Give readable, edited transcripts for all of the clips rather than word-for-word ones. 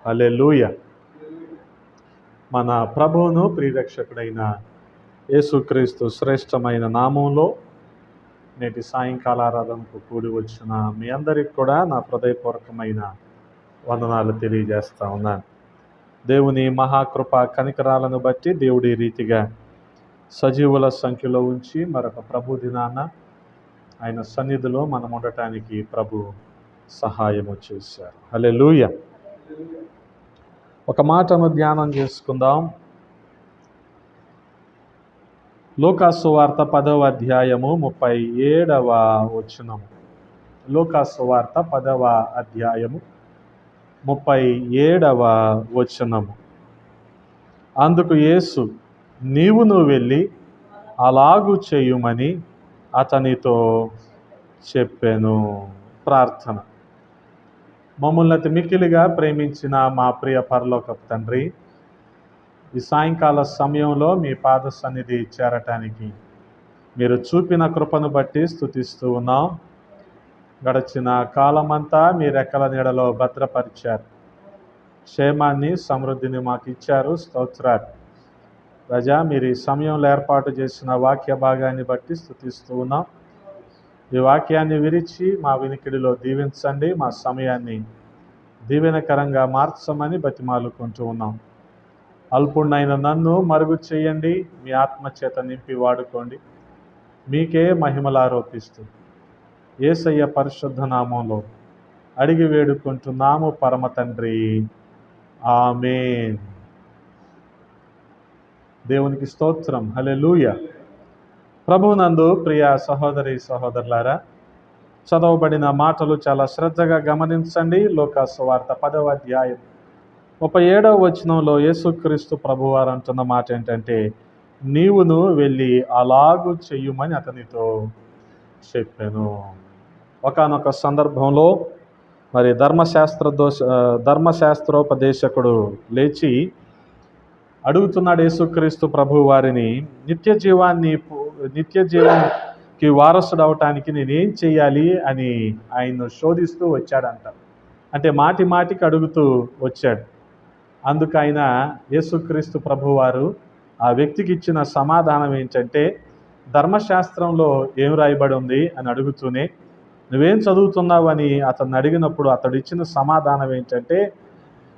హల్లెలూయా. మన ప్రభువును ప్రియరక్షకుడైన యేసుక్రీస్తు శ్రేష్టమైన నామంలో నేటి సాయంకాల ఆరాధనకు కూడి వచ్చిన మీ అందరికి కూడా నా హృదయపూర్వకమైన వందనాలు తెలియజేస్తా ఉన్నాను. దేవుని మహాకృప కనికరాలను బట్టి దేవుడి రీతిగా సజీవుల సంఖ్యలో ఉంచి మరొక ప్రభు దినాన ఆయన సన్నిధిలో మనం ఉండటానికి ప్రభు సహాయము చేశారు. హల్లెలూయా. ఒక మాటను ధ్యానం చేసుకుందాం. లూకాసు వార్త 10వ అధ్యాయము 37వ వచనము. లూకాసు వార్త 10వ అధ్యాయము 37వ వచనము. అందుకు యేసు, నీవును వెళ్ళి అలాగు చేయుమని అతనితో చెప్పెను. ప్రార్థన. మమ్మల్ని అతి మిక్కిలిగా ప్రేమించిన మా ప్రియ పరలోకపు తండ్రి, ఈ సాయంకాల సమయంలో మీ పాద సన్నిధి చేరటానికి మీరు చూపిన కృపను బట్టి స్తుతిస్తూ ఉన్నాం. గడిచిన కాలమంతా మీ రెక్కల నీడలో భద్రపరిచారు. క్షేమాన్ని సమృద్ధిని మాకు ఇచ్చారు. స్తోత్రాలు. రాజా, మీరు ఈ సమయంలో ఏర్పాటు చేసిన వాక్య భాగాన్ని బట్టి స్తుతిస్తూ ఉన్నాం. ఈ వాక్యాన్ని విరిచి మా వినికిడిలో దీవించండి. మా సమయాన్ని దీవెనకరంగా మార్చమని బతిమాలుకుంటూ ఉన్నాం. అల్పుణ్ణైన నన్ను మరుగు చేయండి. మీ ఆత్మచేత నింపి వాడుకోండి. మీకే మహిమలు ఆరోపిస్తూ యేసయ్య పరిశుద్ధ నామంలో అడిగి వేడుకుంటున్నాము పరమ తండ్రి. ఆమేన్. దేవునికి స్తోత్రం. హల్లెలూయా. ప్రభువునందు ప్రియ సహోదరి సహోదరులారా, చదవబడిన మాటలు చాలా శ్రద్ధగా గమనించండి. లూకాసు వార్త 10వ అధ్యాయం 37వ వచనంలో యేసుక్రీస్తు ప్రభువారు అంటున్న మాట ఏంటంటే, నీవును వెళ్ళి అలాగు చెయ్యుమని అతనితో చెప్పాను. ఒకానొక సందర్భంలో మరి ధర్మశాస్త్రోపదేశకుడు లేచి అడుగుతున్నాడు యేసుక్రీస్తు ప్రభు వారిని, నిత్య జీవానికి వారసుడు అవటానికి నేనేం చెయ్యాలి అని ఆయన్ను శోధిస్తూ వచ్చాడంట. అంటే మాటి మాటికి అడుగుతూ వచ్చాడు. అందుకు ఆయన యేసుక్రీస్తు ప్రభువారు ఆ వ్యక్తికి ఇచ్చిన సమాధానం ఏంటంటే, ధర్మశాస్త్రంలో ఏం రాయబడి ఉంది అని అడుగుతూనే, నువ్వేం చదువుతున్నావు అని అతన్ని అడిగినప్పుడు అతడు ఇచ్చిన సమాధానం ఏంటంటే,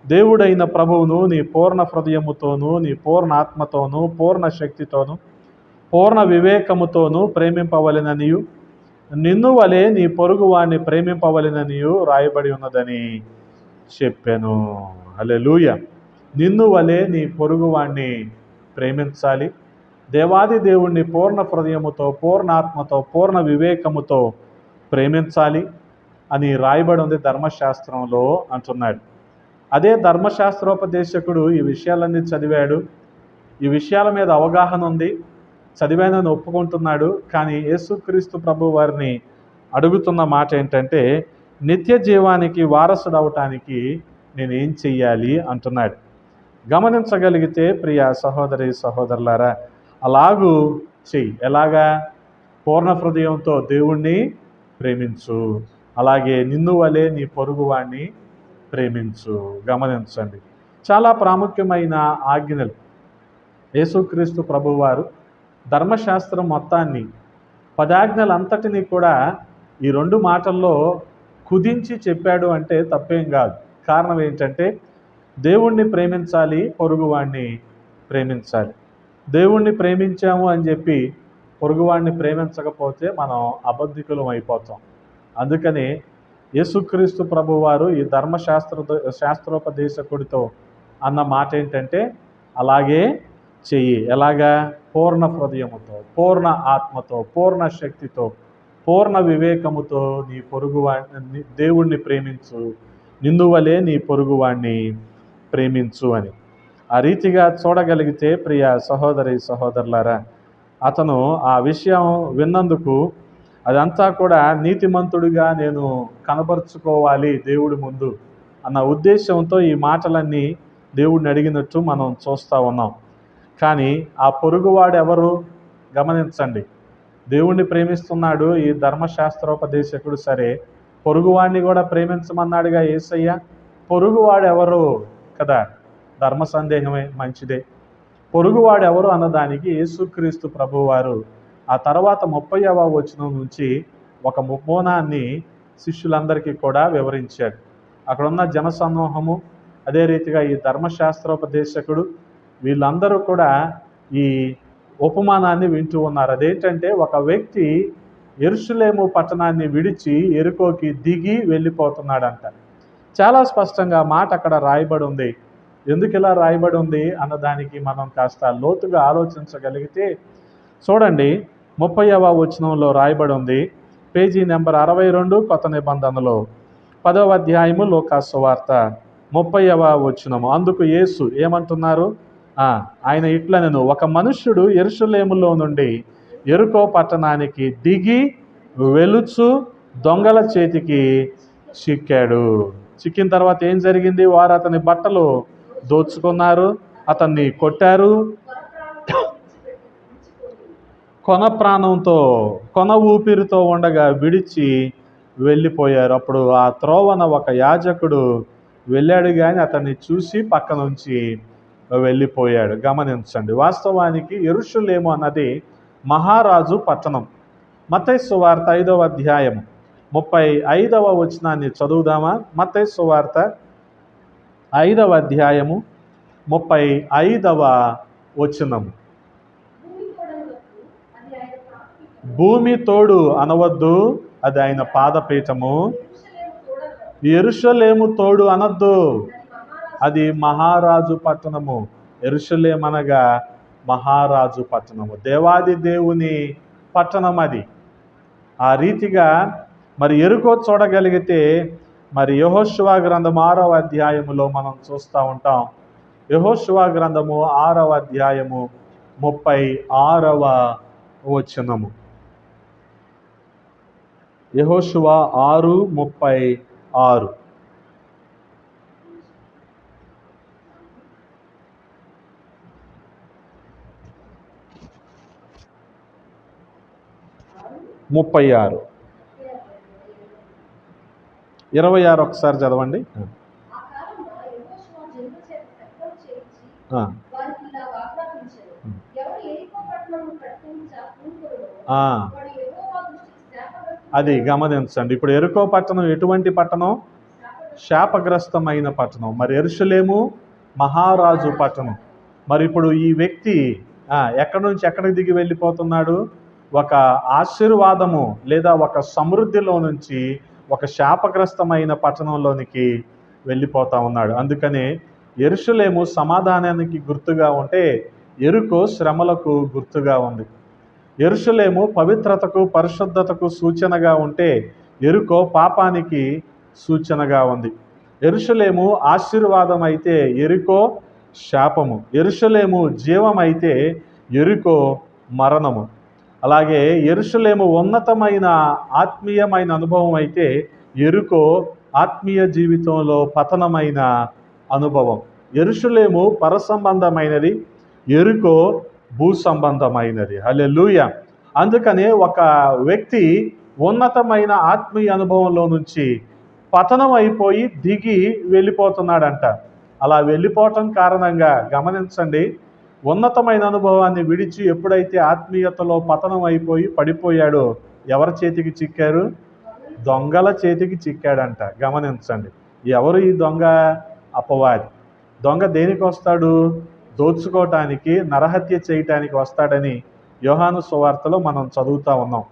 దేవుడైన ప్రభువును నీ పూర్ణ హృదయముతోనూ, నీ పూర్ణ ఆత్మతోనూ, పూర్ణ శక్తితోనూ, పూర్ణ వివేకముతోనూ ప్రేమింపవలెననియు, నిన్ను వలె నీ పొరుగు వాడిని ప్రేమింపవలెననియు రాయబడి ఉన్నదని చెప్పాను. హల్లెలూయా. నిన్ను వలె నీ పొరుగు వాడిని ప్రేమించాలి. దేవాది దేవుణ్ణి పూర్ణ హృదయముతో, పూర్ణ ఆత్మతో, పూర్ణ వివేకముతో ప్రేమించాలి అని రాయబడి ఉంది ధర్మశాస్త్రంలో అంటున్నాడు. అదే ధర్మశాస్త్రోపదేశకుడు ఈ విషయాలన్నీ చదివాడు. ఈ విషయాల మీద అవగాహన ఉంది, చదివానని ఒప్పుకుంటున్నాడు. కానీ యేసుక్రీస్తు ప్రభు వారిని అడుగుతున్న మాట ఏంటంటే, నిత్య జీవానికి వారసుడు అవటానికి నేను ఏం చెయ్యాలి అంటున్నాడు. గమనించగలిగితే ప్రియ సహోదరి సహోదరులారా, అలాగూ చెయ్యి. ఎలాగా? పూర్ణ హృదయంతో దేవుణ్ణి ప్రేమించు, అలాగే నిన్ను వలె నీ పొరుగు వాడిని ప్రేమించు. గమనించండి, చాలా ప్రాముఖ్యమైన ఆజ్ఞలు. యేసుక్రీస్తు ప్రభువారు ధర్మశాస్త్రం మొత్తాన్ని, 10 ఆజ్ఞలంతటినీ కూడా ఈ 2 మాటల్లో కుదించి చెప్పాడు అంటే తప్పేం కాదు. కారణం ఏంటంటే, దేవుణ్ణి ప్రేమించాలి, పొరుగువాడిని ప్రేమించాలి. దేవుణ్ణి ప్రేమించాము అని చెప్పి పొరుగువాడిని ప్రేమించకపోతే మనం అబద్ధికులం అయిపోతాం. అందుకని యేసుక్రీస్తు ప్రభువారు ఈ శాస్త్రోపదేశకుడితో అన్న మాట ఏంటంటే, అలాగే చెయ్యి. ఎలాగా? పూర్ణ హృదయముతో, పూర్ణ ఆత్మతో, పూర్ణ శక్తితో, పూర్ణ వివేకముతో నీ పొరుగువాడిని, దేవుణ్ణి ప్రేమించు, నిన్ను వలె నీ పొరుగువాడిని ప్రేమించు అని. ఆ రీతిగా చూడగలిగితే ప్రియ సహోదరి సహోదరులారా, అతను ఆ విషయం విన్నందుకు అదంతా కూడా నీతిమంతుడిగా నేను కనబరుచుకోవాలి దేవుడి ముందు అన్న ఉద్దేశంతో ఈ మాటలన్నీ దేవుడిని అడిగినట్టు మనం చూస్తూ ఉన్నాం. కానీ ఆ పొరుగువాడు ఎవరు? గమనించండి. దేవుణ్ణి ప్రేమిస్తున్నాడు ఈ ధర్మశాస్త్రోపదేశకుడు, సరే పొరుగువాడిని కూడా ప్రేమించమన్నాడుగా యేసయ్య. పొరుగువాడు ఎవరు? కదా, ధర్మ సందేహమే, మంచిదే. పొరుగువాడు ఎవరు అన్నదానికి యేసుక్రీస్తు ప్రభువారు ఆ తర్వాత 30వ వచనం నుంచి ఒక ముమ్మోనాన్ని శిష్యులందరికీ కూడా వివరించాడు. అక్కడ ఉన్న జనసమూహము, అదే రీతిగా ఈ ధర్మశాస్త్రోపదేశకుడు, వీళ్ళందరూ కూడా ఈ ఉపమానాన్ని వింటూ ఉన్నారు. అదేంటంటే, ఒక వ్యక్తి యెరూషలేము పట్టణాన్ని విడిచి యెరికోకి దిగి వెళ్ళిపోతున్నాడంట. చాలా స్పష్టంగా మాట అక్కడ రాయబడి ఉంది. ఎందుకు ఇలా రాయబడి ఉంది అన్నదానికి మనం కాస్త లోతుగా ఆలోచించగలిగితే చూడండి, 30వ వచనంలో రాయబడి ఉంది, పేజీ నెంబర్ 62 కొత్త నిబంధనలో 10వ అధ్యాయము లూకాసు వార్త 30వ వచనము. అందుకు యేసు ఏమంటున్నారు? ఆయన ఇట్లనెను, ఒక మనుష్యుడు యెరూషలేములో నుండి యెరికో పట్టణానికి దిగి వెలుచు దొంగల చేతికి చిక్కాడు. చిక్కిన తర్వాత ఏం జరిగింది? వారు అతని బట్టలు దోచుకున్నారు, అతన్ని కొట్టారు, కొన ఊపిరితో ఉండగా విడిచి వెళ్ళిపోయారు. అప్పుడు ఆ త్రోవన ఒక యాజకుడు వెళ్ళాడు, కానీ అతన్ని చూసి పక్క నుంచి వెళ్ళిపోయాడు. గమనించండి, వాస్తవానికి యెరూషలేము అన్నది మహారాజు పట్టణం. మత్తయి సువార్త 5వ అధ్యాయము 35వ వచనాన్ని చదువుదామా? మత్తయి సువార్త 5వ అధ్యాయము 35వ వచనము. భూమి తోడు అనవద్దు, అది ఆయన పాదపీఠము. యెరూషలేము తోడు అనొద్దు, అది మహారాజు పట్టణము. యెరూషలేము అనగా మహారాజు పట్టణము, దేవాది దేవుని పట్టణం అది. ఆ రీతిగా మరి యెరికో చూడగలిగితే మరి యెహోషువ గ్రంథం 6వ అధ్యాయములో మనం చూస్తూ ఉంటాం. యెహోషువ గ్రంథము 6వ అధ్యాయము 36వ వచనము. యెహోషువ 6:36. ముప్పై 26 ఒకసారి చదవండి. అది గమనించండి. ఇప్పుడు యెరికో పట్టణం ఎటువంటి పట్టణం? శాపగ్రస్తమైన పట్టణం. మరి యెరూషలేము మహారాజు పట్టణం. మరి ఇప్పుడు ఈ వ్యక్తి ఎక్కడి నుంచి ఎక్కడికి దిగి వెళ్ళిపోతున్నాడు? ఒక ఆశీర్వాదము లేదా ఒక సమృద్ధిలో నుంచి ఒక శాపగ్రస్తమైన పట్టణంలోనికి వెళ్ళిపోతా ఉన్నాడు. అందుకనే యెరూషలేము సమాధానానికి గుర్తుగా ఉంటే యెరికో శ్రమలకు గుర్తుగా ఉంది. యెరూషలేము పవిత్రతకు పరిశుద్ధతకు సూచనగా ఉంటే యెరికో పాపానికి సూచనగా ఉంది. యెరూషలేము ఆశీర్వాదం అయితే యెరికో శాపము. యెరూషలేము జీవం అయితే యెరికో మరణము. అలాగే యెరూషలేము ఉన్నతమైన ఆత్మీయమైన అనుభవం అయితే యెరికో ఆత్మీయ జీవితంలో పతనమైన అనుభవం. యెరూషలేము పరసంబంధమైనది, యెరికో భూ సంబంధమైనది. హల్లెలూయా. అందుకనే ఒక వ్యక్తి ఉన్నతమైన ఆత్మీయ అనుభవంలో నుంచి పతనం అయిపోయి దిగి వెళ్ళిపోతున్నాడంట. అలా వెళ్ళిపోవటం కారణంగా గమనించండి, ఉన్నతమైన అనుభవాన్ని విడిచి ఎప్పుడైతే ఆత్మీయతలో పతనం అయిపోయి పడిపోయాడో ఎవరి చేతికి చిక్కారు? దొంగల చేతికి చిక్కాడంట. గమనించండి, ఎవరు ఈ దొంగ? అపవాది. దొంగ దేనికి వస్తాడు? దోచుకోవటానికి, నరహత్య చేయటానికి వస్తాడని యోహాను సువార్తలో మనం చదువుతూ ఉన్నాం.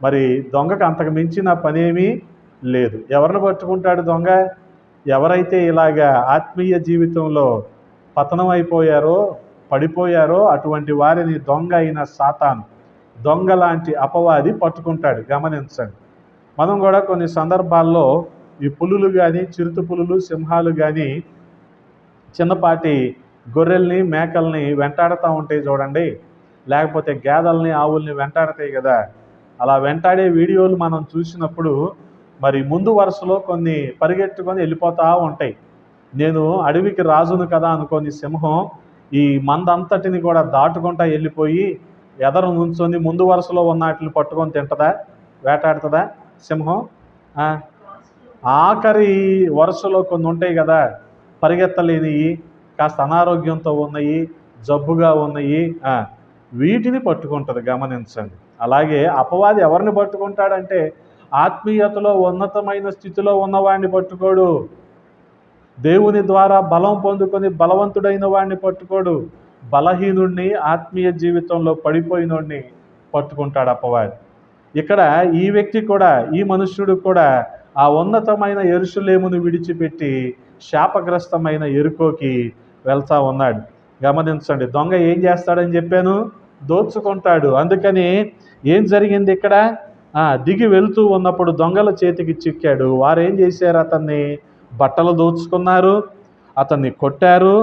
మరి దొంగకు అంతకు మించిన పనేమీ లేదు. ఎవరిని పట్టుకుంటాడు దొంగ? ఎవరైతే ఇలాగా ఆత్మీయ జీవితంలో పతనం అయిపోయారో, పడిపోయారో అటువంటి వారిని దొంగ అయిన సాతాను, దొంగ లాంటి అపవాది పట్టుకుంటాడు. గమనించండి, మనం కూడా కొన్ని సందర్భాల్లో ఈ పులులు కానీ, చిరుత పులులు, సింహాలు కానీ చిన్నపాటి గొర్రెల్ని, మేకల్ని వెంటాడుతూ ఉంటాయి చూడండి, లేకపోతే గేదెల్ని, ఆవుల్ని వెంటాడతాయి కదా. అలా వెంటాడే వీడియోలు మనం చూసినప్పుడు మరి ముందు వరుసలో కొన్ని పరిగెట్టుకొని వెళ్ళిపోతూ ఉంటాయి. నేను అడవికి రాజును కదా అనుకొని సింహం ఈ మందంతటిని కూడా దాటుకుంటా వెళ్ళిపోయి ఎదరు నుంచొని ముందు వరుసలో ఉన్న వాటిని పట్టుకొని తింటుందా, వేటాడుతుందా సింహం? ఆఖరి వరుసలో కొన్ని ఉంటాయి కదా, పరిగెత్తలేనివి, కాస్త అనారోగ్యంతో ఉన్నాయి, జబ్బుగా ఉన్నాయి, వీటిని పట్టుకుంటుంది. గమనించండి. అలాగే అపవాది ఎవరిని పట్టుకుంటాడంటే ఆత్మీయతలో ఉన్నతమైన స్థితిలో ఉన్నవాడిని పట్టుకోడు. దేవుని ద్వారా బలం పొందుకొని బలవంతుడైన వాడిని పట్టుకోడు. బలహీనుడిని, ఆత్మీయ జీవితంలో పడిపోయినోడిని పట్టుకుంటాడు అపవాది. ఇక్కడ ఈ వ్యక్తి కూడా, ఈ మనుష్యుడు కూడా ఆ ఉన్నతమైన యెరూషలేమును విడిచిపెట్టి శాపగ్రస్తమైన యెరికోకి వెళ్తా ఉన్నాడు. గమనించండి. దొంగ ఏం చేస్తాడని చెప్పాను? దోచుకుంటాడు. అందుకని ఏం జరిగింది ఇక్కడ? దిగి వెళ్తూ ఉన్నప్పుడు దొంగల చేతికి చిక్కాడు. వారు ఏం చేశారు? అతన్ని బట్టలు దోచుకున్నారు, అతన్ని కొట్టారు,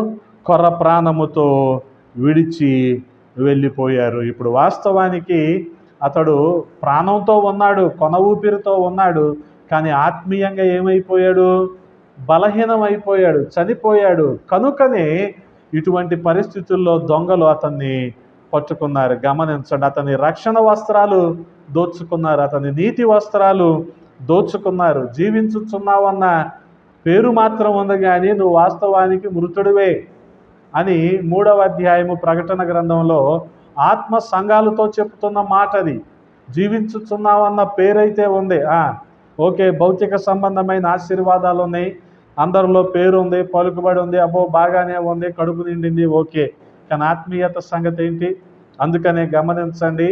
కొర్ర ప్రాణముతో విడిచి వెళ్ళిపోయారు. ఇప్పుడు వాస్తవానికి అతడు ప్రాణంతో ఉన్నాడు, కొన ఊపిరితో ఉన్నాడు, కానీ ఆత్మీయంగా ఏమైపోయాడు? బలహీనమైపోయాడు, చనిపోయాడు. కనుకనే ఇటువంటి పరిస్థితుల్లో దొంగలు అతన్ని పట్టుకున్నారు. గమనించండి. అతని రక్షణ వస్త్రాలు దోచుకున్నారు, అతని నీతి వస్త్రాలు దోచుకున్నారు. జీవించుచున్నావన్న పేరు మాత్రం ఉంది, కానీ నువ్వు వాస్తవానికి మృతుడివే అని 3వ అధ్యాయము ప్రకటన గ్రంథంలో ఆత్మ సంఘాలతో చెప్తున్న మాట అది. జీవించుచున్నావన్న పేరైతే ఉంది. ఓకే, భౌతిక సంబంధమైన ఆశీర్వాదాలు ఉన్నాయి, అందరిలో పేరు ఉంది, పలుకుబడి ఉంది, అబ్బో బాగానే ఉంది, కడుపు నిండింది, ఓకే. కానీ ఆత్మీయత సంగతి ఏంటి? అందుకనే గమనించండి.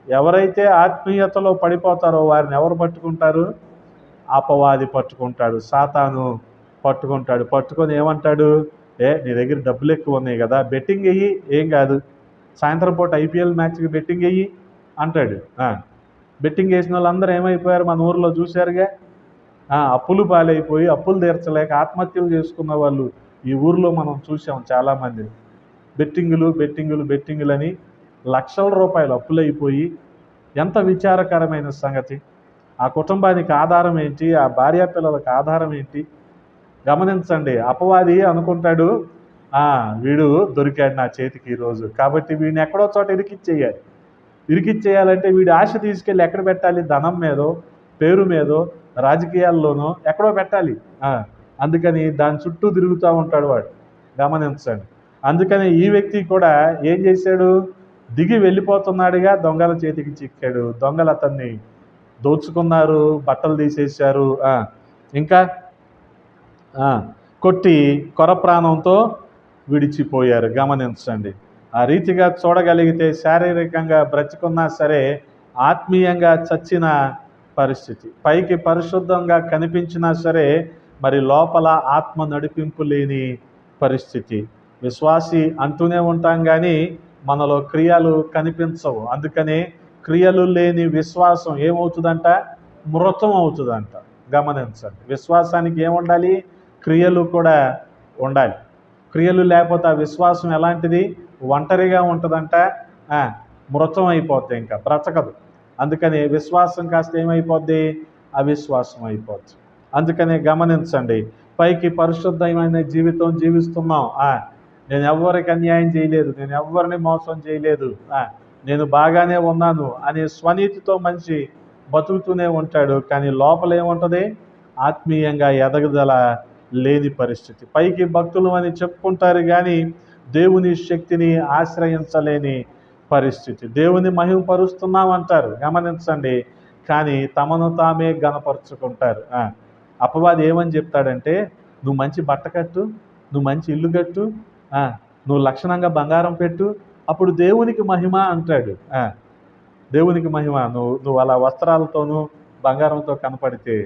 ఎవరైతే ఆత్మీయతలో పడిపోతారో వారిని ఎవరు పట్టుకుంటారు? అపవాది పట్టుకుంటాడు, సాతాను పట్టుకుంటాడు. పట్టుకొని ఏమంటాడు? నీ దగ్గర డబ్బులు ఎక్కువ ఉన్నాయి కదా, బెట్టింగ్ వెయ్యి, ఏం కాదు, సాయంత్రం పూట IPL మ్యాచ్కి బెట్టింగ్ వెయ్యి అంటాడు. బెట్టింగ్ వేసిన వాళ్ళందరూ ఏమైపోయారు? మన ఊరిలో చూశారుగా. అప్పులు పాలైపోయి అప్పులు తీర్చలేక ఆత్మహత్యలు చేసుకున్న వాళ్ళు ఈ ఊరిలో మనం చూసాం చాలామందిని. బెట్టింగులు అని లక్షల రూపాయలు అప్పులైపోయి, ఎంత విచారకరమైన సంగతి. ఆ కుటుంబానికి ఆధారం ఏంటి? ఆ భార్య పిల్లలకు ఆధారం ఏంటి? గమనించండి. అపవాది అనుకుంటాడు, వీడు దొరికాడు నా చేతికి ఈరోజు, కాబట్టి వీడిని ఎక్కడో చోట ఇరికిచ్చేయాలంటే వీడి ఆశ తీసుకెళ్ళి ఎక్కడ పెట్టాలి? ధనం మీదో, పేరు మీదో, రాజకీయాల్లోనో ఎక్కడో పెట్టాలి. అందుకని దాని చుట్టూ తిరుగుతూ ఉంటాడు వాడు. గమనించండి. అందుకని ఈ వ్యక్తి కూడా ఏం చేశాడు? దిగి వెళ్ళిపోతున్నాడుగా, దొంగల చేతికి చిక్కాడు. దొంగలు అతన్ని దోచుకున్నారు, బట్టలు తీసేశారు, ఇంకా కొట్టి కొర ప్రాణంతో విడిచిపోయారు. గమనించండి. ఆ రీతిగా చూడగలిగితే శారీరకంగా బ్రతికున్నా సరే ఆత్మీయంగా చచ్చిన పరిస్థితి. పైకి పరిశుద్ధంగా కనిపించినా సరే మరి లోపల ఆత్మ నడిపింపు లేని పరిస్థితి. విశ్వాసి అంటూనే ఉంటాం, కానీ మనలో క్రియలు కనిపించవు. అందుకనే క్రియలు లేని విశ్వాసం ఏమవుతుందంట? మృతం అవుతుందంట. గమనించండి. విశ్వాసానికి ఏముండాలి? క్రియలు కూడా ఉండాలి. క్రియలు లేకపోతే ఆ విశ్వాసం ఎలాంటిది? ఒంటరిగా ఉంటుందంట, మృతం అయిపోద్ది, ఇంకా బ్రతకదు. అందుకని విశ్వాసం కాస్త ఏమైపోద్ది? అవిశ్వాసం అయిపోద్ది. అందుకనే గమనించండి. పైకి పరిశుద్ధమైన జీవితం జీవిస్తున్నాం, నేను ఎవరికి అన్యాయం చేయలేదు, నేను ఎవరిని మోసం చేయలేదు, నేను బాగానే ఉన్నాను అనే స్వనీతితో మనిషి బతుకుతూనే ఉంటాడు. కానీ లోపల ఏముంటుంది? ఆత్మీయంగా ఎదగదల లేని పరిస్థితి. పైకి భక్తులు అని చెప్పుకుంటారు, కానీ దేవుని శక్తిని ఆశ్రయించలేని పరిస్థితి. దేవుని మహిమపరుస్తున్నామంటారు, గమనించండి, కానీ తమను తామే గణపరుచుకుంటారు. అపవాది ఏమని చెప్తాడంటే, నువ్వు మంచి బట్ట కట్టు, నువ్వు మంచి ఇల్లు కట్టు, నువ్వు లక్షణంగా బంగారం పెట్టు, అప్పుడు దేవునికి మహిమ అంటాడు. దేవునికి మహిమ. నువ్వు అలా వస్త్రాలతోనూ బంగారంతో కనపడితే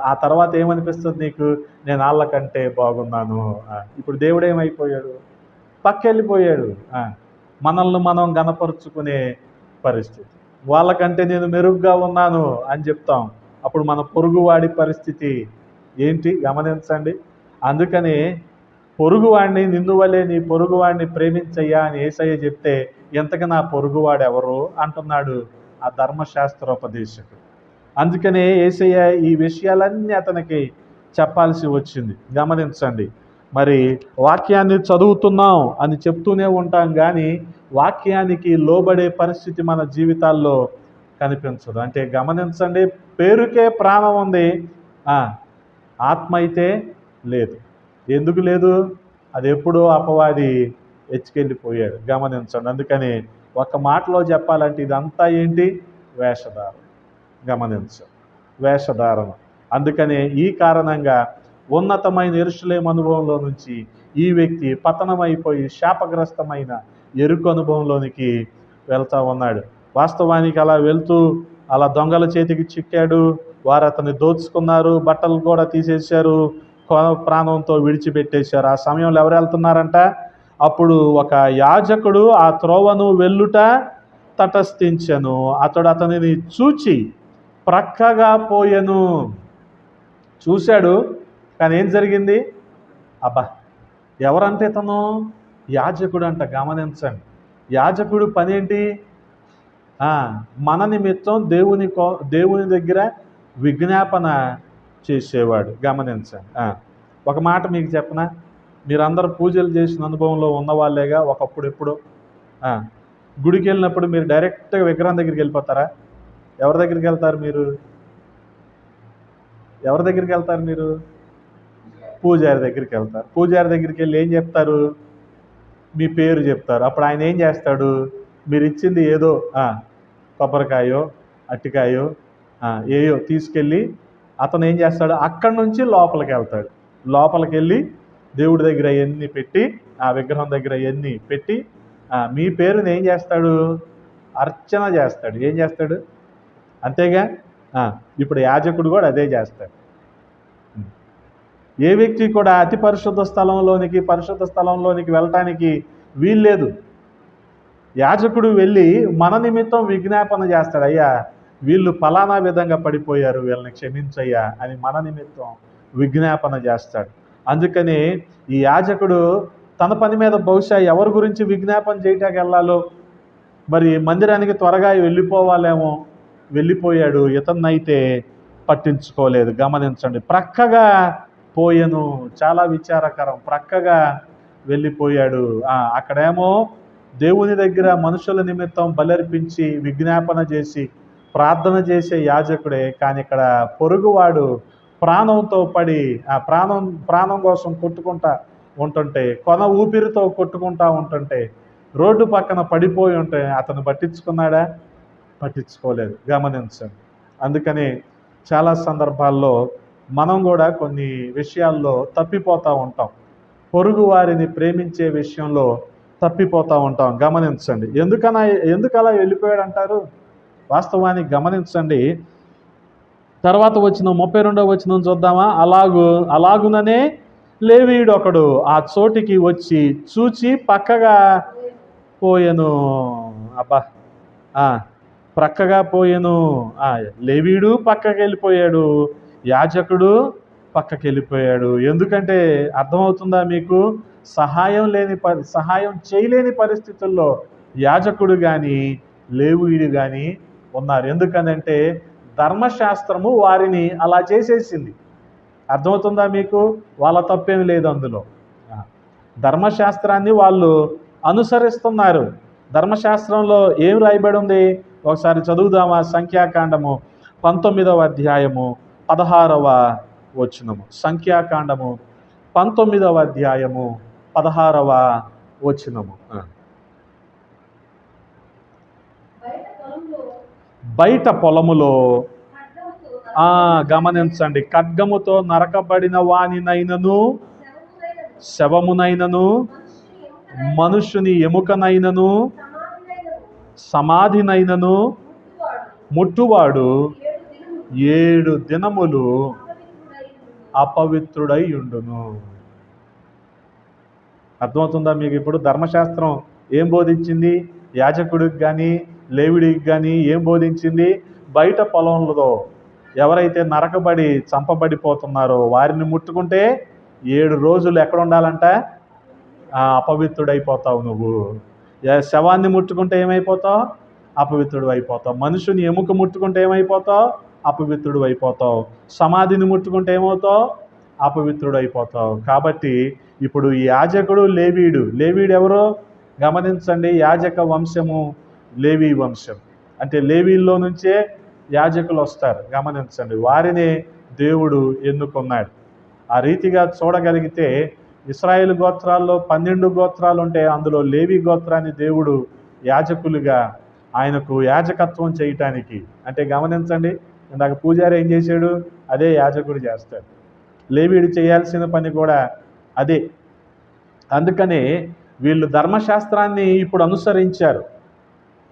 ఆ తర్వాత ఏమనిపిస్తుంది నీకు? నేను వాళ్ళకంటే బాగున్నాను. ఇప్పుడు దేవుడు ఏమైపోయాడు? పక్కెళ్ళిపోయాడు. మనల్ని మనం గణపరుచుకునే పరిస్థితి. వాళ్ళకంటే నేను మెరుగ్గా ఉన్నాను అని చెప్తాం. అప్పుడు మన పొరుగువాడి పరిస్థితి ఏంటి? గమనించండి. అందుకని పొరుగువాడిని, నిన్ను వలే నీ పొరుగువాడిని ప్రేమించయ్యా అని యేసయ్య చెప్తే, ఎంతగా నా పొరుగువాడు ఎవరు అంటున్నాడు ఆ ధర్మశాస్త్రోపదేశకుడు. అందుకనే యేసయ్య ఈ విషయాలన్నీ అతనికి చెప్పాల్సి వచ్చింది. గమనించండి. మరి వాక్యాన్ని చదువుతున్నాం అని చెప్తూనే ఉంటాం, కానీ వాక్యానికి లోబడే పరిస్థితి మన జీవితాల్లో కనిపించదు. అంటే గమనించండి, పేరుకే ప్రాణం ఉంది, ఆత్మ అయితే లేదు. ఎందుకు లేదు? అది ఎప్పుడో అపవాది ఎచ్చుకెళ్ళిపోయాడు. గమనించండి. అందుకని ఒక మాటలో చెప్పాలంటే ఇదంతా ఏంటి? వేషధారణ. గమనించు, వేషధారణ. అందుకనే ఈ కారణంగా ఉన్నతమైన యెరూషలేము అనుభవంలో నుంచి ఈ వ్యక్తి పతనమైపోయి శాపగ్రస్తమైన ఎరుకు అనుభవంలోనికి వెళ్తా ఉన్నాడు. వాస్తవానికి అలా వెళ్తూ అలా దొంగల చేతికి చిక్కాడు. వారు అతన్ని దోచుకున్నారు, బట్టలు కూడా తీసేశారు, ప్రాణంతో విడిచిపెట్టేశారు. ఆ సమయంలో ఎవరు వెళ్తున్నారంట? అప్పుడు ఒక యాజకుడు ఆ త్రోవను వెళ్ళుట తటస్థించెను. అతడు అతనిని చూచి ప్రక్కగా పోయెను. చూశాడు, కానీ ఏం జరిగింది? అబ్బా, ఎవరంటే తను యాజకుడు అంట. గమనించండి, యాజకుడు పని ఏంటి? మన నిమిత్తం దేవుని దగ్గర విజ్ఞాపన చేసేవాడు. గమనించండి. ఒక మాట మీకు చెప్పనా, మీరందరూ పూజలు చేసిన అనుభవంలో ఉన్నవాళ్ళేగా. ఒకప్పుడు ఎప్పుడు గుడికి వెళ్ళినప్పుడు మీరు డైరెక్ట్గా విగ్రహం దగ్గరికి వెళ్ళిపోతారా? ఎవరి దగ్గరికి వెళ్తారు మీరు? ఎవరి దగ్గరికి వెళ్తారు మీరు? పూజారి దగ్గరికి వెళ్తారు. పూజారి దగ్గరికి వెళ్ళి ఏం చెప్తారు? మీ పేరు చెప్తారు. అప్పుడు ఆయన ఏం చేస్తాడు? మీరు ఇచ్చింది ఏదో కొబ్బరికాయో అట్టికాయో ఏయో తీసుకెళ్ళి అతను ఏం చేస్తాడు? అక్కడి నుంచి లోపలికి వెళ్తాడు. లోపలికి వెళ్ళి దేవుడి దగ్గర ఎన్ని పెట్టి, ఆ విగ్రహం దగ్గర ఎన్ని పెట్టి మీ పేరుని ఏం చేస్తాడు? అర్చన చేస్తాడు. ఏం చేస్తాడు? అంతేగా. ఇప్పుడు యాజకుడు కూడా అదే చేస్తాడు. ఏ వ్యక్తి కూడా అతి పరిశుద్ధ స్థలంలోనికి వెళ్ళటానికి వీల్లేదు. యాజకుడు వెళ్ళి మన నిమిత్తం విజ్ఞాపన చేస్తాడు. అయ్యా, వీళ్ళు ఫలానా విధంగా పడిపోయారు, వీళ్ళని క్షమించయ్యా అని మన నిమిత్తం విజ్ఞాపన చేస్తాడు. అందుకని ఈ యాజకుడు తన పని మీద బహుశా ఎవరి గురించి విజ్ఞాపన చేయటానికి వెళ్ళాలో, మరి మందిరానికి త్వరగా వెళ్ళిపోవాలేమో, వెళ్ళిపోయాడు. ఇతన్నైతే పట్టించుకోలేదు. గమనించండి, ప్రక్కగా పోయెను. చాలా విచారకరం. ప్రక్కగా వెళ్ళిపోయాడు. అక్కడేమో దేవుని దగ్గర మనుషుల నిమిత్తం బలర్పించి విజ్ఞాపన చేసి ప్రార్థన చేసే యాజకుడే, కానీ ఇక్కడ పొరుగువాడు ప్రాణంతో పడి ప్రాణం కోసం కొట్టుకుంటా ఉంటుంటే, కొన ఊపిరితో కొట్టుకుంటా ఉంటుంటే, రోడ్డు పక్కన పడిపోయి ఉంటే అతను పట్టించుకున్నాడా? పట్టించుకోలేదు. గమనించండి. అందుకని చాలా సందర్భాల్లో మనం కూడా కొన్ని విషయాల్లో తప్పిపోతూ ఉంటాం. పొరుగు వారిని ప్రేమించే విషయంలో తప్పిపోతూ ఉంటాం. గమనించండి. ఎందుకు అలా వెళ్ళిపోయాడు అంటారు? వాస్తవానికి గమనించండి. తర్వాత వచ్చిన 32వ వచనం చూద్దామా? అలాగుననే లేవీయుడు ఒకడు ఆ చోటికి వచ్చి చూచి పక్కగా పోయెను. అబ్బా, ప్రక్కగా పోయెను. లేవీయుడు పక్కకి వెళ్ళిపోయాడు, యాజకుడు పక్కకి వెళ్ళిపోయాడు. ఎందుకంటే అర్థమవుతుందా మీకు? సహాయం చేయలేని పరిస్థితుల్లో యాజకుడు కానీ లేవీయుడు కానీ ఉన్నారు. ఎందుకనంటే ధర్మశాస్త్రము వారిని అలా చేసేసింది. అర్థమవుతుందా మీకు? వాళ్ళ తప్పేం లేదు అందులో. ధర్మశాస్త్రాన్ని వాళ్ళు అనుసరిస్తున్నారు. ధర్మశాస్త్రంలో ఏం రాయబడి ఉంది? ఒకసారి చదువుదామా? సంఖ్యాకాండము 19వ అధ్యాయము 16వ వచనము. సంఖ్యాకాండము 19వ అధ్యాయము 16వ వచనము. బయట పొలములో గమనించండి, ఖడ్గముతో నరకబడిన వానినైనను, శవమునైనను, మనుషుని ఎముకనైనను, సమాధినైనను ముట్టువాడు 7 దినములు అపవిత్రుడై ఉండును. అర్థమవుతుందా మీకు? ఇప్పుడు ధర్మశాస్త్రం ఏం బోధించింది? యాజకుడికి కానీ లేవిడికి కానీ ఏం బోధించింది? బయట పొలంలో ఎవరైతే నరకబడి చంపబడిపోతున్నారో వారిని ముట్టుకుంటే 7 రోజులు ఎక్కడ ఉండాలంట? అపవిత్రుడైపోతావు నువ్వు. శవాన్ని ముట్టుకుంటే ఏమైపోతావు? అపవిత్రుడు అయిపోతావు. మనుషుని ఎముక ముట్టుకుంటే ఏమైపోతావు? అపవిత్రుడు అయిపోతావు. సమాధిని ముట్టుకుంటే ఏమవుతావు? అపవిత్రుడు అయిపోతావు. కాబట్టి ఇప్పుడు ఈ యాజకుడు లేవీయుడు ఎవరు? గమనించండి, యాజక వంశము లేవీ వంశం. అంటే లేవీల్లో నుంచే యాజకులు వస్తారు. గమనించండి, వారిని దేవుడు ఎన్నుకున్నాడు. ఆ రీతిగా చూడగలిగితే ఇశ్రాయేలు గోత్రాల్లో 12 గోత్రాలు ఉంటే అందులో లేవి గోత్రాన్ని దేవుడు యాజకులుగా ఆయనకు యాజకత్వం చేయటానికి, అంటే గమనించండి, ఇందాక పూజారి ఏం చేశాడు, అదే యాజకుడు చేస్తాడు. లేవీడు చేయాల్సిన పని కూడా అదే. అందుకనే వీళ్ళు ధర్మశాస్త్రాన్ని ఇప్పుడు అనుసరించారు.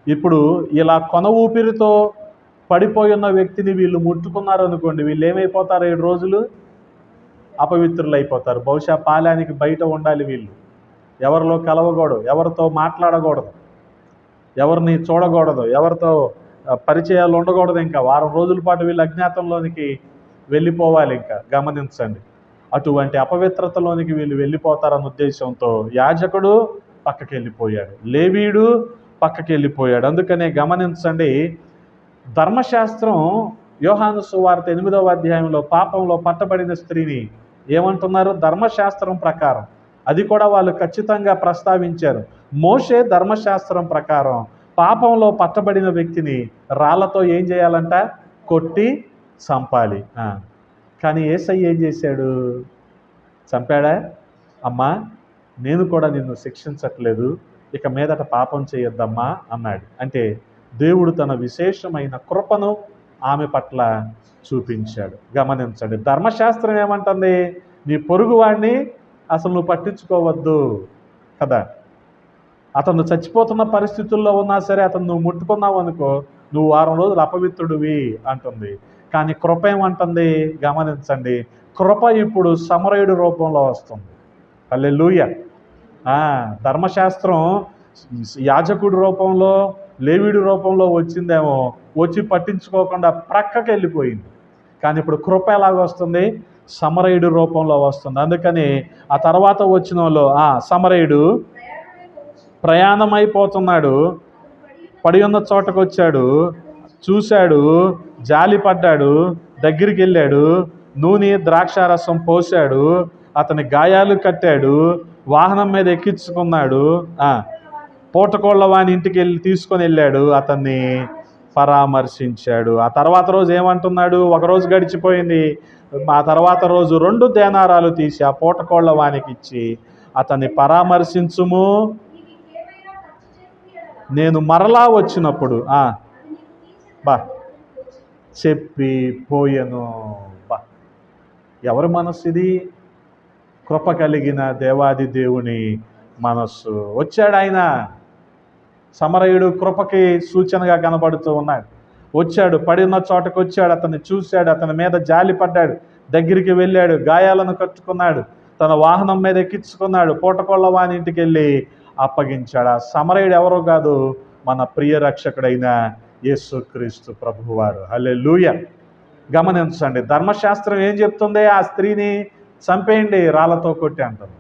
ఇప్పుడు ఇలా కొన ఊపిరితో పడిపోయి ఉన్న వ్యక్తిని వీళ్ళు ముట్టుకున్నారు అనుకోండి, వీళ్ళు ఏమైపోతారు? 7 రోజులు అపవిత్రులు అయిపోతారు. బహుశా పాలానికి బయట ఉండాలి వీళ్ళు. ఎవరిలో కలవకూడదు, ఎవరితో మాట్లాడకూడదు, ఎవరిని చూడకూడదు, ఎవరితో పరిచయాలు ఉండకూడదు. ఇంకా వారం రోజుల పాటు వీళ్ళు అజ్ఞాతంలోనికి వెళ్ళిపోవాలి. ఇంకా గమనించండి, అటువంటి అపవిత్రతలోనికి వీళ్ళు వెళ్ళిపోతారన్న ఉద్దేశంతో యాజకుడు పక్కకి వెళ్ళిపోయాడు, లేవీయుడు పక్కకి వెళ్ళిపోయాడు. అందుకనే గమనించండి, ధర్మశాస్త్రం యోహాను సువార్త 8వ అధ్యాయంలో పాపంలో పట్టబడిన స్త్రీని ఏమంటున్నారు? ధర్మశాస్త్రం ప్రకారం, అది కూడా వాళ్ళు ఖచ్చితంగా ప్రస్తావించారు. మోషే ధర్మశాస్త్రం ప్రకారం పాపంలో పట్టబడిన వ్యక్తిని రాళ్లతో ఏం చేయాలంట? కొట్టి చంపాలి. కానీ యేసయ్య ఏం చేశాడు? చంపాడా? అమ్మా, నేను కూడా నిన్ను శిక్షించట్లేదు, ఇక మీదట పాపం చేయొద్దమ్మా అన్నాడు. అంటే దేవుడు తన విశేషమైన కృపను ఆమె పట్ల చూపించాడు. గమనించండి, ధర్మశాస్త్రం ఏమంటుంది? నీ పొరుగువాడిని అసలు నువ్వు పట్టించుకోవద్దు కదా. అతను చచ్చిపోతున్న పరిస్థితుల్లో ఉన్నా సరే అతను నువ్వు ముట్టుకున్నావు అనుకో, నువ్వు వారం రోజులు అపవిత్రుడివి అంటుంది. కానీ కృప ఏమంటుంది? గమనించండి, కృప ఇప్పుడు సమరయుడి రూపంలో వస్తుంది. హల్లెలూయా. ధర్మశాస్త్రం యాజకుడి రూపంలో, లేవీడి రూపంలో వచ్చిందేమో, వచ్చి పట్టించుకోకుండా ప్రక్కకి వెళ్ళిపోయింది. కానీ ఇప్పుడు కృప ఎలాగొస్తుంది? సమరయుడి రూపంలో వస్తుంది. అందుకని ఆ తర్వాత వచ్చిన వాళ్ళు సమరయుడు ప్రయాణమైపోతున్నాడు, పడి ఉన్న చోటకు వచ్చాడు, చూశాడు, జాలి పడ్డాడు, దగ్గరికి వెళ్ళాడు, నూనె ద్రాక్షారసం పోశాడు, అతని గాయాలు కట్టాడు, వాహనం మీద ఎక్కించుకున్నాడు, పూటకోళ్ళ వాని ఇంటికి వెళ్ళి తీసుకొని వెళ్ళాడు, అతన్ని పరామర్శించాడు. ఆ తర్వాత రోజు ఏమంటున్నాడు? ఒకరోజు గడిచిపోయింది, ఆ తర్వాత రోజు 2 దేనారాలు తీసి ఆ పూటకోళ్ళ వానికి ఇచ్చి, అతన్ని పరామర్శించుము, నేను మరలా వచ్చినప్పుడు చెప్పి పోయెను. ఎవరి మనస్సు ఇది? కృప కలిగిన దేవాది దేవుని మనస్సు. వచ్చాడు ఆయన, సమరయుడు కృపకి సూచనగా కనబడుతూ ఉన్నాడు. వచ్చాడు, పడిన చోటకు వచ్చాడు, అతన్ని చూశాడు, అతని మీద జాలి పడ్డాడు, దగ్గరికి వెళ్ళాడు, గాయాలను కట్టుకున్నాడు, తన వాహనం మీద ఎక్కించుకున్నాడు, పూటకోళ్ళ వాని ఇంటికి వెళ్ళి అప్పగించాడు. ఆ సమరయుడు ఎవరో కాదు, మన ప్రియ రక్షకుడైన యేసుక్రీస్తు ప్రభువారు. హల్లెలూయా. గమనించండి, ధర్మశాస్త్రం ఏం చెప్తుంది? ఆ స్త్రీని చంపేయండి, రాళ్లతో కొట్టి అంటుంది.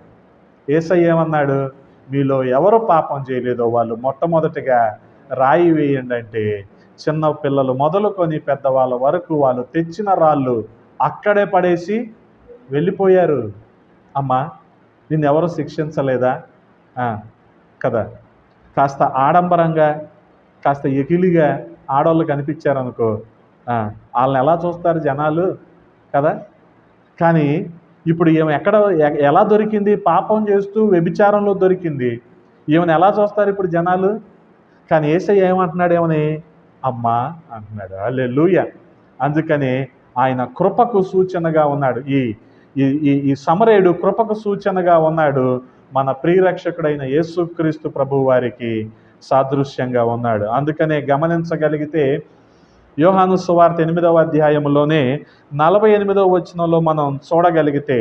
యేసయ్య ఏమన్నాడు? మీలో ఎవరు పాపం చేయలేదో వాళ్ళు మొట్టమొదటిగా రాయి వేయండి అంటే, చిన్న పిల్లలు మొదలుకొని పెద్దవాళ్ళ వరకు వాళ్ళు తెచ్చిన రాళ్ళు అక్కడే పడేసి వెళ్ళిపోయారు. అమ్మా, నిన్నెవరు శిక్షించలేదా కదా. కాస్త ఆడంబరంగా, కాస్త ఎకిలిగా ఆడవాళ్ళు కనిపించారనుకో, వాళ్ళని ఎలా చూస్తారు జనాలు కదా. కానీ ఇప్పుడు ఈమె ఎలా దొరికింది? పాపం చేస్తూ వ్యభిచారంలో దొరికింది. ఈమెను ఎలా చూస్తారు ఇప్పుడు జనాలు? కానీ యేసయ్య ఏమంటున్నాడు? ఏమని? అమ్మా అంటున్నాడు. హల్లెలూయా. అందుకని ఆయన కృపకు సూచనగా ఉన్నాడు. ఈ సమరయుడు కృపకు సూచనగా ఉన్నాడు. మన ప్రియరక్షకుడైన యేసుక్రీస్తు ప్రభు వారికి సాదృశ్యంగా ఉన్నాడు. అందుకనే గమనించగలిగితే యోహాను సువార్త 8వ అధ్యాయంలోనే 48వ వచనంలో మనం చూడగలిగితే,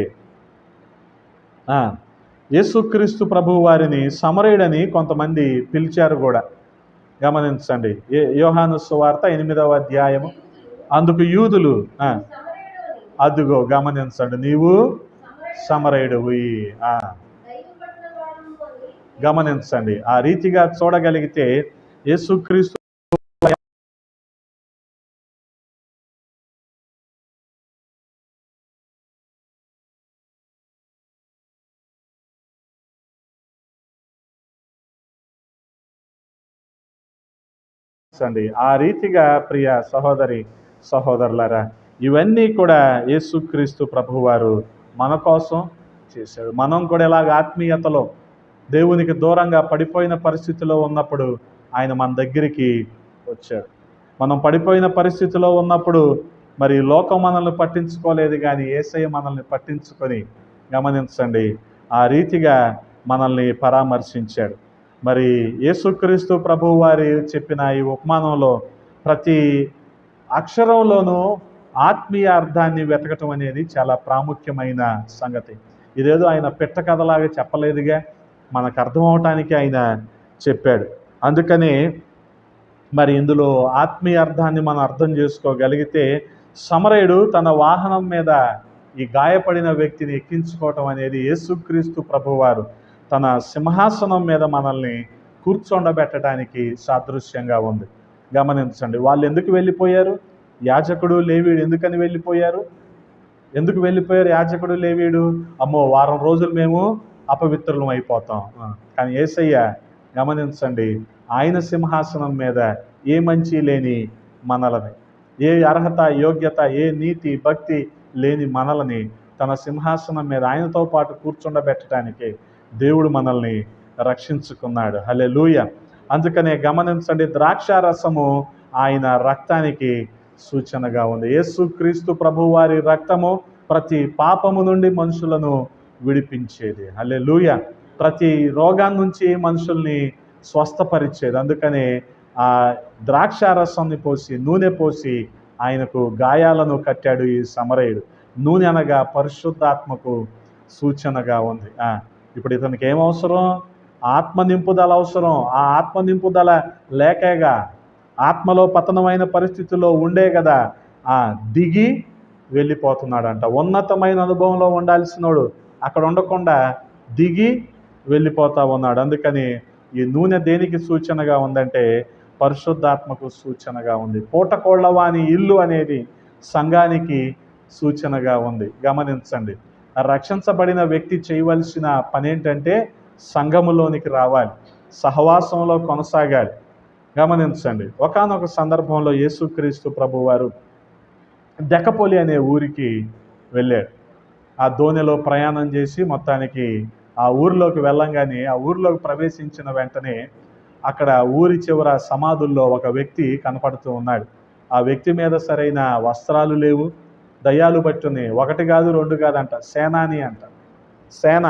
యేసుక్రీస్తు ప్రభు వారిని సమరయుడని కొంతమంది పిలిచారు కూడా. గమనించండి, యోహాను సువార్త 8వ అధ్యాయము. అందుకు యూదులు అదుగో గమనించండి, నీవు సమరయుడివి. గమనించండి, ఆ రీతిగా చూడగలిగితే యేసుక్రీస్తు ఆ రీతిగా ప్రియ సహోదరి సహోదరులారా, ఇవన్నీ కూడా యేసుక్రీస్తు ప్రభువారు మన కోసం చేశాడు. మనం కూడా ఇలాగ ఆత్మీయతలో దేవునికి దూరంగా పడిపోయిన పరిస్థితిలో ఉన్నప్పుడు ఆయన మన దగ్గరికి వచ్చాడు. మనం పడిపోయిన పరిస్థితిలో ఉన్నప్పుడు మరి లోకం మనల్ని పట్టించుకోలేదు, కానీ యేసయ్య మనల్ని పట్టించుకొని, గమనించండి, ఆ రీతిగా మనల్ని పరామర్శించాడు. మరి యేసుక్రీస్తు ప్రభువు వారి చెప్పిన ఈ ఉపమానంలో ప్రతి అక్షరంలోనూ ఆత్మీయ అర్థాన్ని వెతకటం అనేది చాలా ప్రాముఖ్యమైన సంగతి. ఇదేదో ఆయన పిట్ట కథలాగా చెప్పలేదుగా, మనకు అర్థం అవటానికి ఆయన చెప్పాడు. అందుకని మరి ఇందులో ఆత్మీయ అర్థాన్ని మనం అర్థం చేసుకోగలిగితే, సమరయుడు తన వాహనం మీద ఈ గాయపడిన వ్యక్తిని ఎక్కించుకోవటం అనేది యేసుక్రీస్తు ప్రభువారు తన సింహాసనం మీద మనల్ని కూర్చోండబెట్టడానికి సాదృశ్యంగా ఉంది. గమనించండి, వాళ్ళు ఎందుకు వెళ్ళిపోయారు? యాజకుడు లేవీయుడు ఎందుకని వెళ్ళిపోయారు? ఎందుకు వెళ్ళిపోయారు యాజకుడు లేవీయుడు? అమ్మో, వారం రోజులు మేము అపవిత్రులం అయిపోతాం. కానీ యేసయ్య, గమనించండి, ఆయన సింహాసనం మీద ఏ మంచి లేని మనలని, ఏ అర్హత యోగ్యత ఏ నీతి భక్తి లేని మనలని తన సింహాసనం మీద ఆయనతో పాటు కూర్చుండబెట్టడానికి దేవుడు మనల్ని రక్షించుకున్నాడు. హల్లెలూయా. అందుకనే గమనించండి, ద్రాక్షారసము ఆయన రక్తానికి సూచనగా ఉంది. యేసుక్రీస్తు ప్రభు వారి రక్తము ప్రతి పాపము నుండి మనుషులను విడిపించేది. హల్లెలూయా. ప్రతి రోగాన్ని నుంచి మనుషుల్ని స్వస్థపరిచేది. అందుకనే ఆ ద్రాక్షారసాన్ని పోసి, నూనె పోసి ఆయనకు గాయాలను కట్టాడు ఈ సమరయుడు. నూనె అనగా పరిశుద్ధాత్మకు సూచనగా ఉంది. ఇప్పుడు ఇతనికి ఏమవసరం? ఆత్మ నింపుదల అవసరం. ఆ ఆత్మ నింపుదల లేకేగా, ఆత్మలో పతనమైన పరిస్థితుల్లో ఉండే కదా దిగి వెళ్ళిపోతున్నాడంట. ఉన్నతమైన అనుభవంలో ఉండాల్సినోడు అక్కడ ఉండకుండా దిగి వెళ్ళిపోతా ఉన్నాడు. అందుకని ఈ నూనె దేనికి సూచనగా ఉందంటే పరిశుద్ధాత్మకు సూచనగా ఉంది. పూటకోళ్ళవాని ఇల్లు అనేది సంఘానికి సూచనగా ఉంది. గమనించండి, రక్షించబడిన వ్యక్తి చేయవలసిన పని ఏంటంటే సంఘములోనికి రావాలి, సహవాసంలో కొనసాగాలి. గమనించండి, ఒకానొక సందర్భంలో యేసుక్రీస్తు ప్రభువారు దెకపోలి అనే ఊరికి వెళ్ళాడు. ఆ దోణిలో ప్రయాణం చేసి మొత్తానికి ఆ ఊరిలోకి వెళ్ళంగానే, ఆ ఊరిలోకి ప్రవేశించిన వెంటనే అక్కడ ఊరి చివర సమాధుల్లో ఒక వ్యక్తి కనపడుతూ ఉన్నాడు. ఆ వ్యక్తి మీద సరైన వస్త్రాలు లేవు, దయ్యాలు పట్టున్నాయి. ఒకటి కాదు, రెండు కాదంట, సేనాని అంట. సేన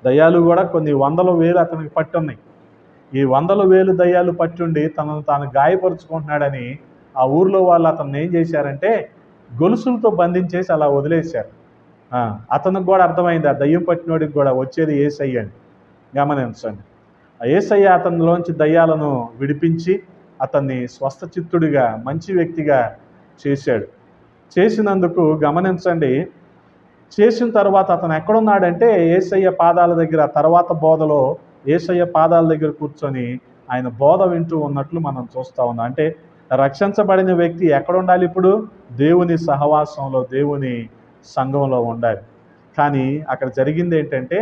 దయ్యాలు కూడా కొన్ని వందల వేలు అతనికి పట్టున్నాయి. ఈ వందల వేలు దయ్యాలు పట్టుండి తనను తాను గాయపరుచుకుంటున్నాడని ఆ ఊర్లో వాళ్ళు అతన్ని ఏం చేశారంటే గొలుసులతో బంధించేసి అలా వదిలేశారు. అతనికి కూడా అర్థమైంది, ఆ దయ్యం పట్టినోడికి కూడా వచ్చేది యేసయ్య అని. గమనించండి, ఆ యేసయ్య అతనిలోంచి దయ్యాలను విడిపించి అతన్ని స్వస్థచిత్తుడిగా, మంచి వ్యక్తిగా చేశాడు. చేసినందుకు గమనించండి, చేసిన తర్వాత అతను ఎక్కడున్నాడంటే యేసయ్య పాదాల దగ్గర, తర్వాత బోధలో యేసయ్య పాదాల దగ్గర కూర్చొని ఆయన బోధ వింటూ ఉన్నట్లు మనం చూస్తూ ఉన్నాం. అంటే రక్షించబడిన వ్యక్తి ఎక్కడ ఉండాలి? ఇప్పుడు దేవుని సహవాసంలో, దేవుని సంఘంలో ఉండాలి. కానీ అక్కడ జరిగింది ఏంటంటే,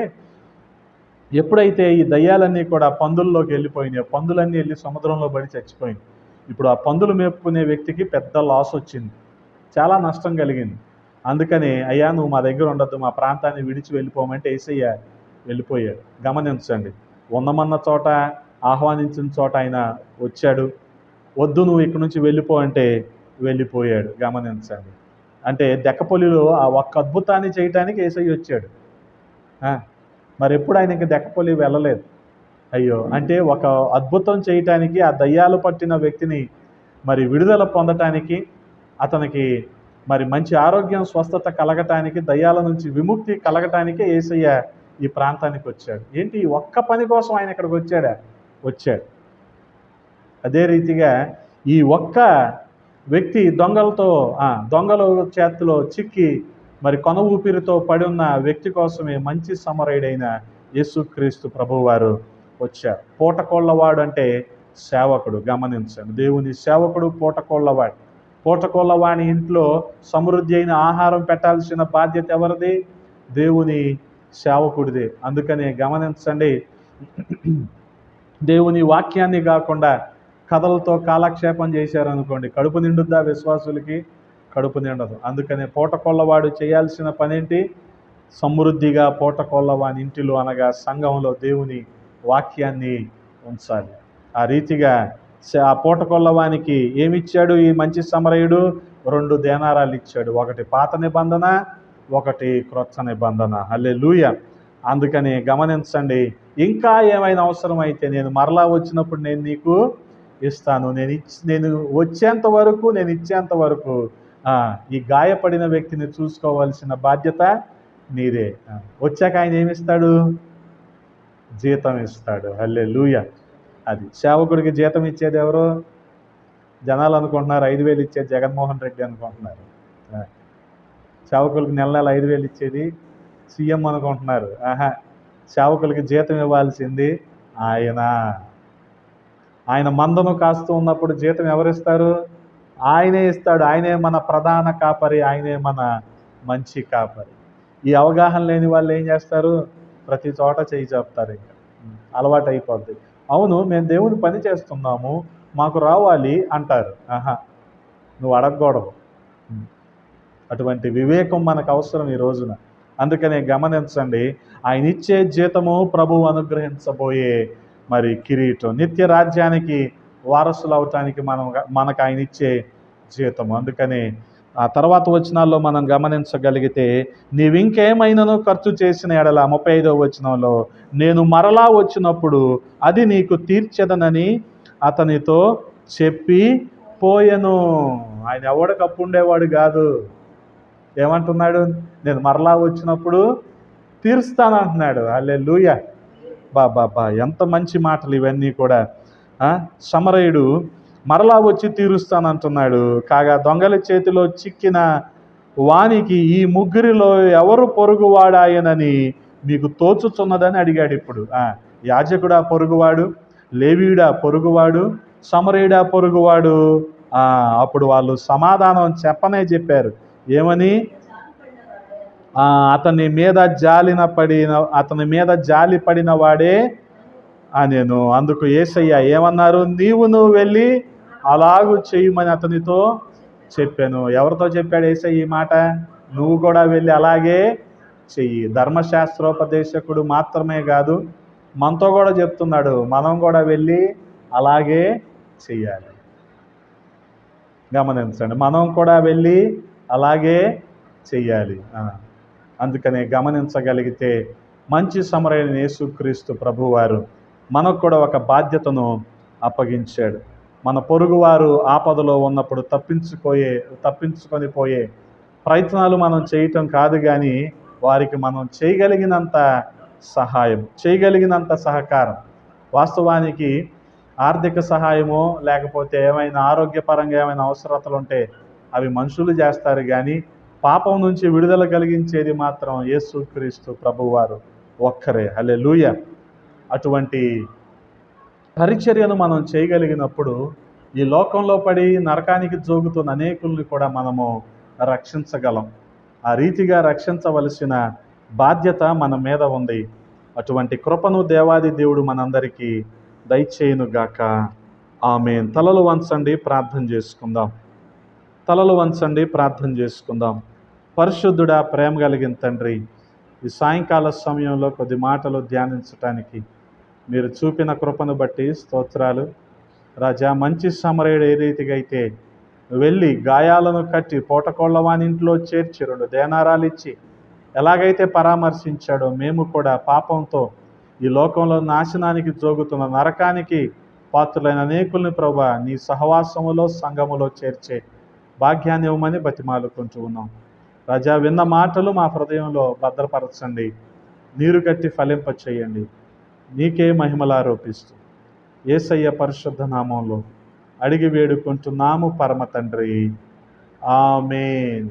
ఎప్పుడైతే ఈ దయ్యాలన్నీ కూడా పందుల్లోకి వెళ్ళిపోయినాయో, పందులన్నీ వెళ్ళి సముద్రంలో పడి చచ్చిపోయింది. ఇప్పుడు ఆ పందులు మేపుకునే వ్యక్తికి పెద్ద లాస్ వచ్చింది, చాలా నష్టం కలిగింది. అందుకని, అయ్యా నువ్వు మా దగ్గర ఉండొద్దు, మా ప్రాంతాన్ని విడిచి వెళ్ళిపోమంటే యేసయ్య వెళ్ళిపోయాడు. గమనించండి, ఉన్నమన్న చోట, ఆహ్వానించిన చోట ఆయన వచ్చాడు. వద్దు నువ్వు ఇక్కడి నుంచి వెళ్ళిపో అంటే వెళ్ళిపోయాడు. గమనించండి, అంటే దెక్కపోలిలో ఆ ఒక్క అద్భుతాన్ని చేయటానికి యేసయ్య వచ్చాడు. మరి ఎప్పుడు ఆయనకి దెక్కపోలి వెళ్ళలేదు. అయ్యో, అంటే ఒక అద్భుతం చేయటానికి, ఆ దయ్యాలు పట్టిన వ్యక్తిని మరి విడుదల పొందటానికి, అతనికి మరి మంచి ఆరోగ్యం, స్వస్థత కలగటానికి, దయ్యాల నుంచి విముక్తి కలగటానికే యేసయ్య ఈ ప్రాంతానికి వచ్చాడు. ఏంటి, ఈ ఒక్క పని కోసం ఆయన ఇక్కడికి వచ్చాడా? వచ్చాడు. అదే రీతిగా ఈ ఒక్క వ్యక్తి దొంగల చేతిలో చిక్కి మరి కొన ఊపిరితో పడి ఉన్న వ్యక్తి కోసమే మంచి సమరయుడైన యేసుక్రీస్తు ప్రభువారు వచ్చారు. పూటకోళ్ళవాడు అంటే సేవకుడు. గమనించండి, దేవుని సేవకుడు పూటకోళ్ళవాడు. పూటకోళ్ళవాని ఇంట్లో సమృద్ధి అయిన ఆహారం పెట్టాల్సిన బాధ్యత ఎవరిది? దేవుని సేవకుడిదే. అందుకనే గమనించండి, దేవుని వాక్యాన్ని కాకుండా కథలతో కాలక్షేపం చేశారనుకోండి, కడుపు నిండుద్దా? విశ్వాసులకి కడుపు నిండదు. అందుకనే పూటకొల్లవాడు చేయాల్సిన పనేంటి? సమృద్ధిగా పూటకోళ్ళ వాని ఇంటిలో అనగా సంఘంలో దేవుని వాక్యాన్ని ఉంచాలి. ఆ రీతిగా ఆ పూటకోళ్ళ వానికి ఏమిచ్చాడు ఈ మంచి సమరయుడు? 2 దేనారాలు ఇచ్చాడు. ఒకటి పాత నిబంధన, ఒకటి క్రొత్త నిబంధన. హల్లెలూయా. అందుకని గమనించండి, ఇంకా ఏమైనా అవసరమైతే నేను మరలా వచ్చినప్పుడు నేను నీకు ఇస్తాను. నేను వచ్చేంత వరకు, నేను ఇచ్చేంత వరకు ఈ గాయపడిన వ్యక్తిని చూసుకోవాల్సిన బాధ్యత నీదే. వచ్చాక ఆయన ఏమిస్తాడు? జీతం ఇస్తాడు. హల్లెలూయా. అది సేవకుడికి జీతం ఇచ్చేది ఎవరు? జనాలు అనుకుంటున్నారు 5,000 ఇచ్చేది జగన్మోహన్ రెడ్డి అనుకుంటున్నారు. సేవకులకు నెల 5,000 ఇచ్చేది సీఎం అనుకుంటున్నారు. సేవకులకి జీతం ఇవ్వాల్సింది ఆయన మందను కాస్తూ ఉన్నప్పుడు జీతం ఎవరిస్తారు? ఆయనే ఇస్తాడు. ఆయనే మన ప్రధాన కాపరి, ఆయనే మన మంచి కాపరి. ఈ అవగాహన లేని వాళ్ళు ఏం చేస్తారు? ప్రతి చోట చేయి చెప్తారు. ఇంకా అలవాటు అయిపోద్ది. అవును, మేము దేవుని పని చేస్తున్నాము, మాకు రావాలి అంటారు. నువ్వు అడగకూడదు. అటువంటి వివేకం మనకు అవసరం ఈ రోజున. అందుకనే గమనించండి, ఆయన ఇచ్చే జీతము ప్రభువు అనుగ్రహించబోయే మరి కిరీటం, నిత్య రాజ్యానికి వారసులు అవటానికి మనకు ఆయన ఇచ్చే జీతము. అందుకని ఆ తర్వాత వచనాల్లో మనం గమనించగలిగితే, నీవింకేమైనాను ఖర్చు చేసిన ఎడల 35వ వచనంలో, నేను మరలా వచ్చినప్పుడు అది నీకు తీర్చెదనని అతనితో చెప్పి పోయెను. ఆయన ఎవడికి అప్పు ఉండేవాడు కాదు. ఏమంటున్నాడు? నేను మరలా వచ్చినప్పుడు తీరుస్తానంటున్నాడు. హల్లెలూయా. బాబా ఎంత మంచి మాటలు ఇవన్నీ కూడా. సమరయుడు మరలా వచ్చి తీరుస్తానంటున్నాడు. కాగా దొంగల చేతిలో చిక్కిన వానికి ఈ ముగ్గురిలో ఎవరు పొరుగువాడాయనని మీకు తోచుచున్నదని అడిగాడు. ఇప్పుడు యాజకుడా పొరుగువాడు, లేవీయుడా పొరుగువాడు, సమరయుడా పొరుగువాడు? అప్పుడు వాళ్ళు సమాధానం చెప్పారు. ఏమని? అతని మీద జాలి పడిన వాడే నేను. అందుకు యేసయ్య ఏమన్నారు? నువ్వు వెళ్ళి అలాగూ చేయమని అతనితో చెప్పాను. ఎవరితో చెప్పాడు యేసయ్య ఈ మాట? నువ్వు కూడా వెళ్ళి అలాగే చెయ్యి. ధర్మశాస్త్రోపదేశకుడు మాత్రమే కాదు, మనతో కూడా చెప్తున్నాడు, మనం కూడా వెళ్ళి అలాగే చెయ్యాలి. గమనించండి, మనం కూడా వెళ్ళి అలాగే చెయ్యాలి. అందుకనే గమనించగలిగితే మంచి సమరయుని యేసుక్రీస్తు ప్రభువారు మనకు కూడా ఒక బాధ్యతను అప్పగించాడు. మన పొరుగువారు ఆపదలో ఉన్నప్పుడు తప్పించుకొని పోయే ప్రయత్నాలు మనం చేయటం కాదు, కానీ వారికి మనం చేయగలిగినంత సహాయం, చేయగలిగినంత సహకారం. వాస్తవానికి ఆర్థిక సహాయమో లేకపోతే ఏమైనా ఆరోగ్యపరంగా ఏమైనా అవసరతలు ఉంటే అవి మనుషులు చేస్తారు, కానీ పాపం నుంచి విడుదల కలిగించేది మాత్రం యేసుక్రీస్తు ప్రభువారు ఒక్కరే. హల్లెలూయా. అటువంటి పరిచర్యను మనం చేయగలిగినప్పుడు ఈ లోకంలో పడి నరకానికి జోగుతున్న అనేకుల్ని కూడా మనము రక్షించగలం. ఆ రీతిగా రక్షించవలసిన బాధ్యత మన మీద ఉంది. అటువంటి కృపను దేవాది దేవుడు మనందరికీ దయచేయునుగాక. ఆమేన్. తలలు వంచండి, ప్రార్థన చేసుకుందాం. పరిశుద్ధుడా, ప్రేమ కలిగిన తండ్రి, ఈ సాయంకాల సమయంలో కొద్ది మాటలు ధ్యానించటానికి మీరు చూపిన కృపను బట్టి స్తోత్రాలు రాజా. మంచి సమరయుడు ఏ రీతిగా అయితే వెళ్ళి గాయాలను కట్టి పూటకోళ్ళ వాని ఇంట్లో చేర్చి 2 దేనారాలు ఇచ్చి ఎలాగైతే పరామర్శించాడో, మేము కూడా పాపంతో ఈ లోకంలో నాశనానికి జోగుతున్న నరకానికి పాత్రులైన అనేకుల్ని ప్రభువా నీ సహవాసములో సంఘములో చేర్చే భాగ్యాన్ని ఇవ్వమని బతిమాలుకుంటూ ఉన్నాం రాజా. విన్న మాటలు మా హృదయంలో భద్రపరచండి, నీరు కట్టి ఫలింప చేయండి. నీకే మహిమలారోపిస్తూ యేసయ్య పరిశుద్ధ నామంలో అడిగి వేడుకుంటున్నాము పరమ తండ్రి. ఆమేన్.